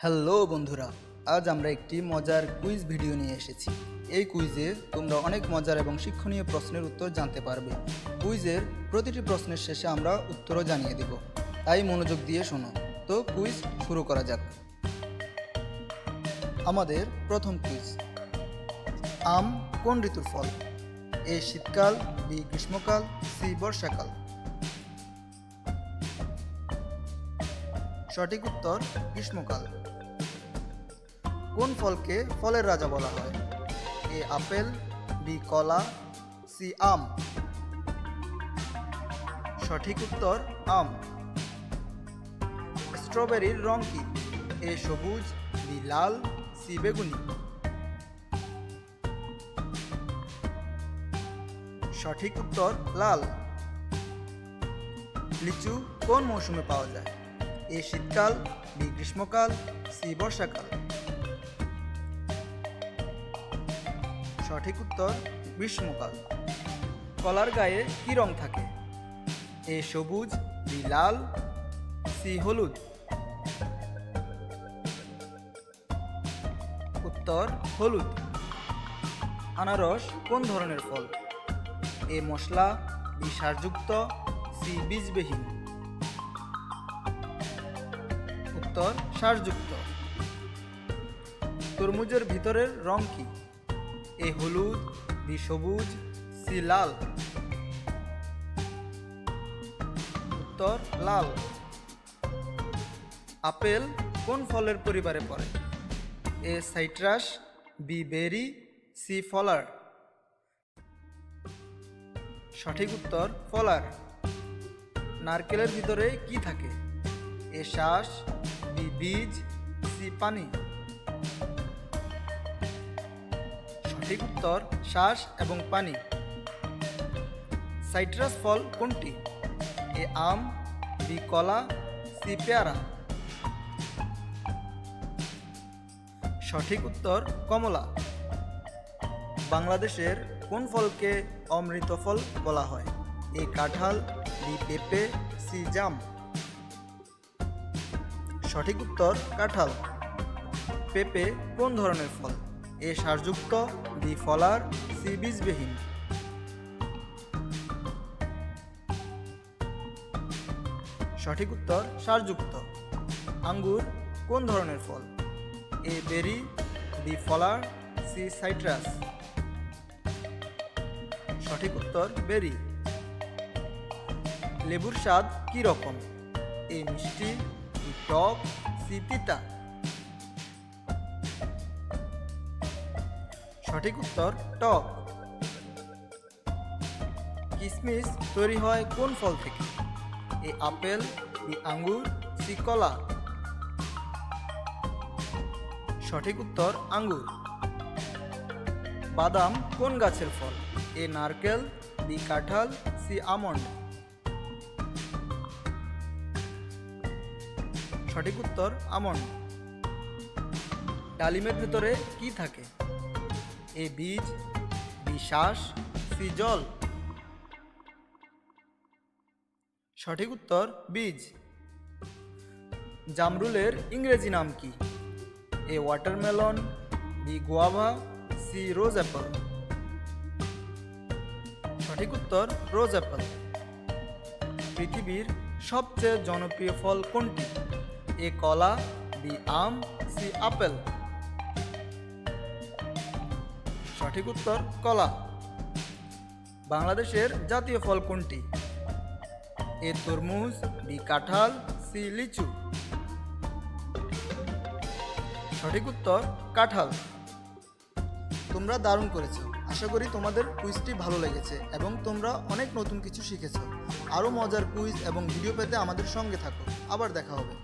Hello বন্ধুরা, আজ আমরা একটি মজার কুইজ ভিডিও নিয়ে এসেছি। এই কুইজে তোমরা অনেক মজার এবং শিক্ষণীয় প্রশ্নের উত্তর জানতে পারবে। কুইজের প্রতিটি প্রশ্নের শেষে আমরা উত্তরও জানিয়ে দেব, তাই মনোযোগ দিয়ে শোনো। তো কুইজ শুরু করা যাক। আমাদের প্রথম কুইজ, আম কোন ঋতুর ফল? এ শীতকাল, বি গ্রীষ্মকাল, সি বর্ষাকাল। সঠিক উত্তর গ্রীষ্মকাল। কোন ফলকে ফলের রাজা বলা হয়? এ আপেল, বি কলা, সি আম। সঠিক উত্তর আম। স্ট্রবেরির রং কি? এ সবুজ, বি লাল, সি বেগুনি। সঠিক উত্তর লাল। লিচু কোন মৌসুমে পাওয়া যায়? এ শীতকাল, বি গ্রীষ্মকাল, সি বর্ষাকাল। সঠিক উত্তর গ্রীষ্মকাল। কলার গায়ে কি রং থাকে? এ সবুজ, বি লাল, সি হলুদ। উত্তর হলুদ। আনারস কোন ধরনের ফল? এ মশলা, বি সারযুক্ত, সি বীজবিহীন। উত্তর সারযুক্ত। তরমুজের ভিতরের রং কি? এ হলুদ, বি সবুজ, সি লাল। উত্তর লাল। আপেল কোন ফলের পরিবারে পড়ে? এ সাইট্রাস, বি বেরি, সি ফলার। সঠিক উত্তর ফলার। নারকেলের ভিতরে কি থাকে? এ শ্বাস, বি বীজ, সি পানি। সঠিক উত্তর শ্বাস এবং পানি। সাইট্রাস ফল কোনটি? এ আম, বি কলা, সি পেয়ারা। সঠিক উত্তর কমলা। বাংলাদেশের কোন ফলকে অমৃত ফল বলা হয়? এ কাঁঠাল, বি পেঁপে, সি জাম। সঠিক উত্তর কাঁঠাল। পেঁপে কোন ধরনের ফল? এ সারযুক্ত, বি ফলার, সি বীজবিহীন। সঠিক উত্তর সারযুক্ত। আঙ্গুর কোন ধরনের ফল? এ বেরি, বি ফলার, সি সাইট্রাস। সঠিক উত্তর বেরি। লেবুর স্বাদ কি রকম? এ মিষ্টি, বি টক, সি তিতা। সঠিক উত্তর টক। কিশমিশ তৈরি হয় কোন ফল থেকে? এ আপেল, বি আঙ্গুর, সি কলা। সঠিক উত্তর আঙ্গুর। বাদাম কোন গাছের ফল? এ নারকেল, বি কাঁঠাল, সি আমন্ড। সঠিক উত্তর আমন্ড। ডালিমের ভেতরে কি থাকে? এ বীজ, বি শ্বাস, সি জল। সঠিক উত্তর বীজ। জামরুলের ইংরেজি নাম কি? এ ওয়াটারমেলন, বি গুয়াভা, সি রোজ অ্যাপল। সঠিক উত্তর রোজ অ্যাপল। পৃথিবীর সবচেয়ে জনপ্রিয় ফল কোনটি? এ কলা, বি আম, সি আপেল। সঠিক উত্তর কলা। বাংলাদেশের জাতীয় ফল কোনটি? এ তরমুজ, বি কাঁঠাল, সি লিচু। সঠিক উত্তর কাঁঠাল। তোমরা দারুণ করেছো। আশা করি তোমাদের কুইজটি ভালো লেগেছে এবং তোমরা অনেক নতুন কিছু শিখেছো। আরও মজার কুইজ এবং ভিডিও পেতে আমাদের সঙ্গে থাকো। আবার দেখা হবে।